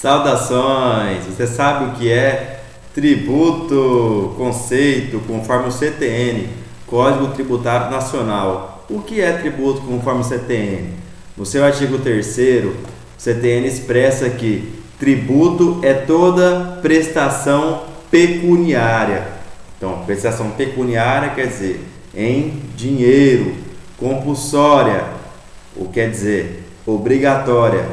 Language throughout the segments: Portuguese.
Saudações! Você sabe o que é tributo, conceito, conforme o CTN, Código Tributário Nacional? O que é tributo conforme o CTN? No seu artigo 3º, o CTN expressa que tributo é toda prestação pecuniária. Então, prestação pecuniária quer dizer em dinheiro, compulsória, ou quer dizer obrigatória,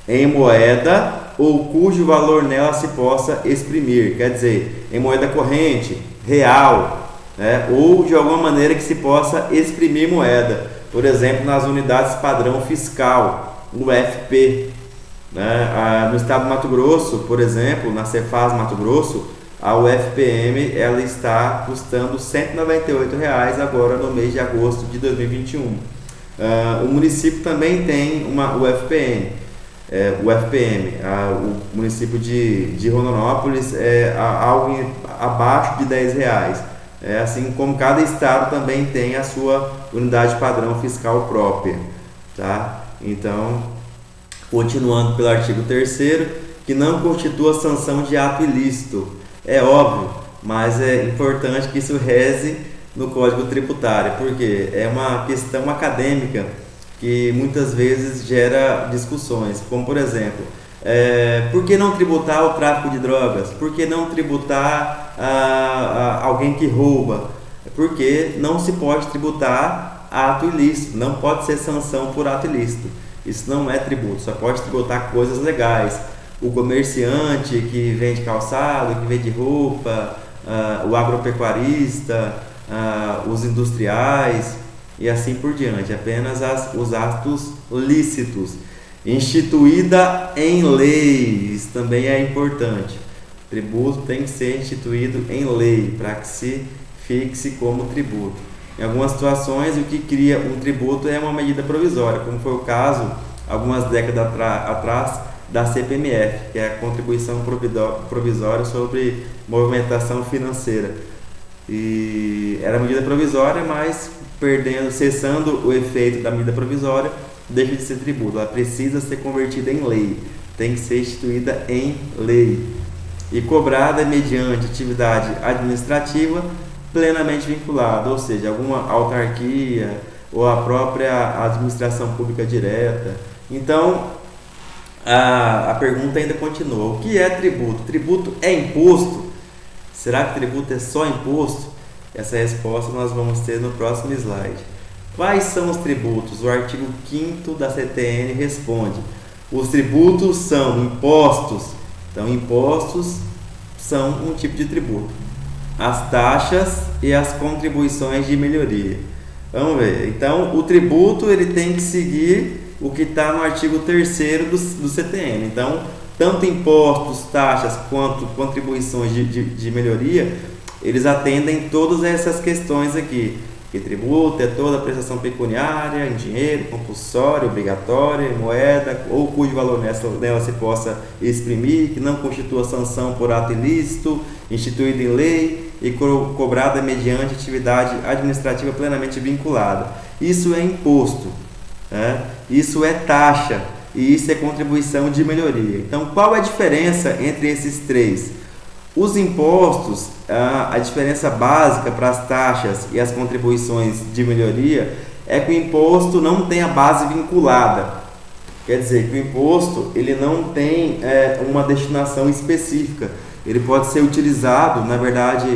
em moeda ou cujo valor nela se possa exprimir, quer dizer, em moeda corrente, real, né? Ou de alguma maneira que se possa exprimir moeda, por exemplo, nas unidades padrão fiscal, no UFP, né? No estado do Mato Grosso, por exemplo, na Cefaz Mato Grosso, a UFPM ela está custando R$ 198 agora no mês de agosto de 2021. O município também tem uma UFPM. O FPM, o município de Rondonópolis é algo abaixo de R$ 10. Assim como cada estado também tem a sua unidade padrão fiscal própria, tá? Então, continuando pelo artigo 3º, que não constitua sanção de ato ilícito. É óbvio, mas é importante que isso reze no Código Tributário, porque é uma questão acadêmica que muitas vezes gera discussões, como por exemplo, por que não tributar o tráfico de drogas? Por que não tributar alguém que rouba? Porque não se pode tributar ato ilícito, não pode ser sanção por ato ilícito. Isso não é tributo, só pode tributar coisas legais. O comerciante que vende calçado, que vende roupa, o agropecuarista, os industriais e assim por diante, apenas os atos lícitos. Instituída em lei, isso também é importante. Tributo tem que ser instituído em lei para que se fixe como tributo. Em algumas situações, o que cria um tributo é uma medida provisória, como foi o caso algumas décadas atrás da CPMF, que é a Contribuição Provisória sobre Movimentação Financeira. E era medida provisória, mas cessando o efeito da medida provisória, deixa de ser tributo. Ela precisa ser convertida em lei, tem que ser instituída em lei e cobrada mediante atividade administrativa plenamente vinculada, ou seja, alguma autarquia ou a própria administração pública direta. Então, a pergunta ainda continua: o que é tributo? Tributo é imposto? Será que tributo é só imposto? Essa resposta nós vamos ter no próximo slide. Quais são os tributos? O artigo 5º da CTN responde: os tributos são impostos. Então, impostos são um tipo de tributo. As taxas e as contribuições de melhoria. Vamos ver. Então, o tributo ele tem que seguir o que está no artigo 3º do CTN. Então, tanto impostos, taxas quanto contribuições de melhoria, eles atendem todas essas questões aqui. Que tributo é toda prestação pecuniária em dinheiro, compulsória, obrigatória, em moeda ou cujo valor nela se possa exprimir, que não constitua sanção por ato ilícito, instituída em lei e cobrada mediante atividade administrativa plenamente vinculada. Isso é imposto, né? Isso é taxa e isso é contribuição de melhoria. Então, qual é a diferença entre esses três? Os impostos, a diferença básica para as taxas e as contribuições de melhoria é que o imposto não tem a base vinculada. Quer dizer que o imposto ele não tem uma destinação específica. Ele pode ser utilizado, na verdade,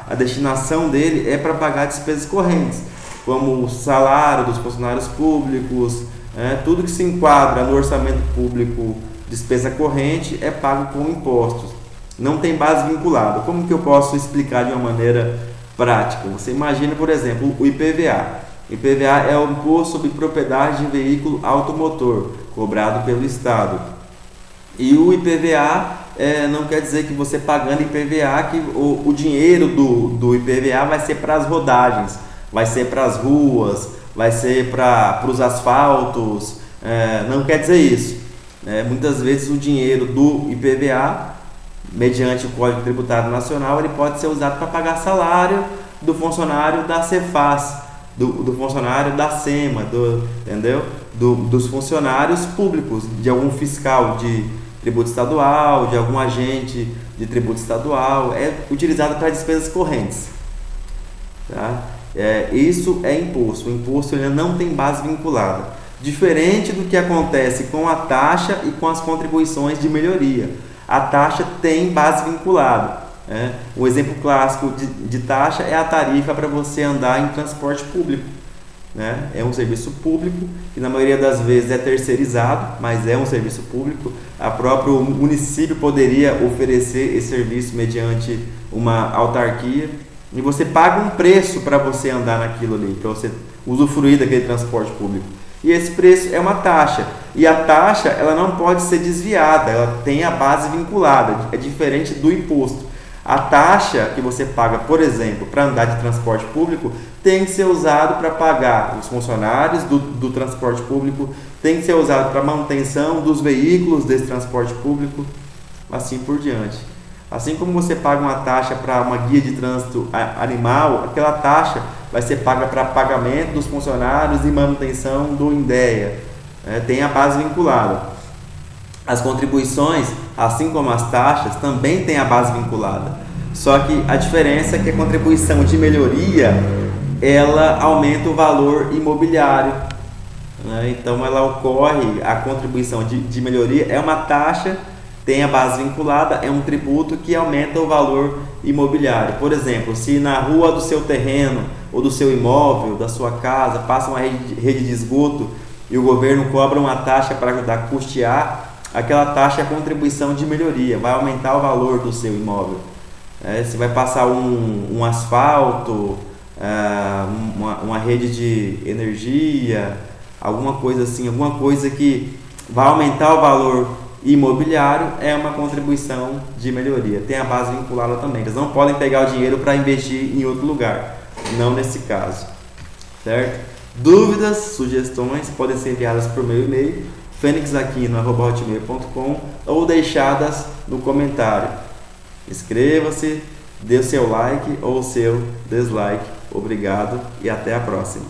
a destinação dele é para pagar despesas correntes, como o salário dos funcionários públicos, tudo que se enquadra no orçamento público, despesa corrente, é pago com impostos. Não tem base vinculada. Como que eu posso explicar de uma maneira prática? Você imagina, por exemplo, o IPVA. O IPVA é o Imposto sobre Propriedade de Veículo Automotor, cobrado pelo Estado. E o IPVA não quer dizer que você pagando IPVA, que o dinheiro do IPVA vai ser para as rodagens, vai ser para as ruas, vai ser para os asfaltos, não quer dizer isso. Muitas vezes o dinheiro do IPVA, mediante o Código Tributário Nacional, ele pode ser usado para pagar salário do funcionário da Cefaz, do funcionário da SEMA, entendeu? Dos funcionários públicos, de algum fiscal, tributo estadual, de algum agente de tributo estadual, é utilizado para despesas correntes. Tá? Isso é imposto. O imposto ele não tem base vinculada. Diferente do que acontece com a taxa e com as contribuições de melhoria. A taxa tem base vinculada. O exemplo clássico de taxa é a tarifa para você andar em transporte público. É um serviço público que na maioria das vezes é terceirizado, mas é um serviço público. O próprio município poderia oferecer esse serviço mediante uma autarquia e você paga um preço para você andar naquilo ali, para você usufruir daquele transporte público. E esse preço é uma taxa. E a taxa ela não pode ser desviada, ela tem a base vinculada, é diferente do imposto. A taxa que você paga, por exemplo, para andar de transporte público, tem que ser usado para pagar os funcionários do transporte público, tem que ser usado para manutenção dos veículos desse transporte público, assim por diante. Assim como você paga uma taxa para uma guia de trânsito animal, aquela taxa vai ser paga para pagamento dos funcionários e manutenção do INDEA. Tem a base vinculada. As contribuições, assim como as taxas, também têm a base vinculada. Só que a diferença é que a contribuição de melhoria, ela aumenta o valor imobiliário. Então ela ocorre, a contribuição de melhoria é uma taxa, tem a base vinculada, é um tributo que aumenta o valor imobiliário. Por exemplo, se na rua do seu terreno ou do seu imóvel, da sua casa, passa uma rede de esgoto e o governo cobra uma taxa para ajudar a custear, aquela taxa é a contribuição de melhoria, vai aumentar o valor do seu imóvel. Você vai passar um asfalto, uma rede de energia, alguma coisa assim, alguma coisa que vai aumentar o valor imobiliário, é uma contribuição de melhoria. Tem a base vinculada também. Eles não podem pegar o dinheiro para investir em outro lugar, não nesse caso. Certo? Dúvidas, sugestões podem ser enviadas por meu e-mail fenixaquino@hotmail.com ou deixadas no comentário. Inscreva-se, dê o seu like ou o seu dislike. Obrigado e até a próxima.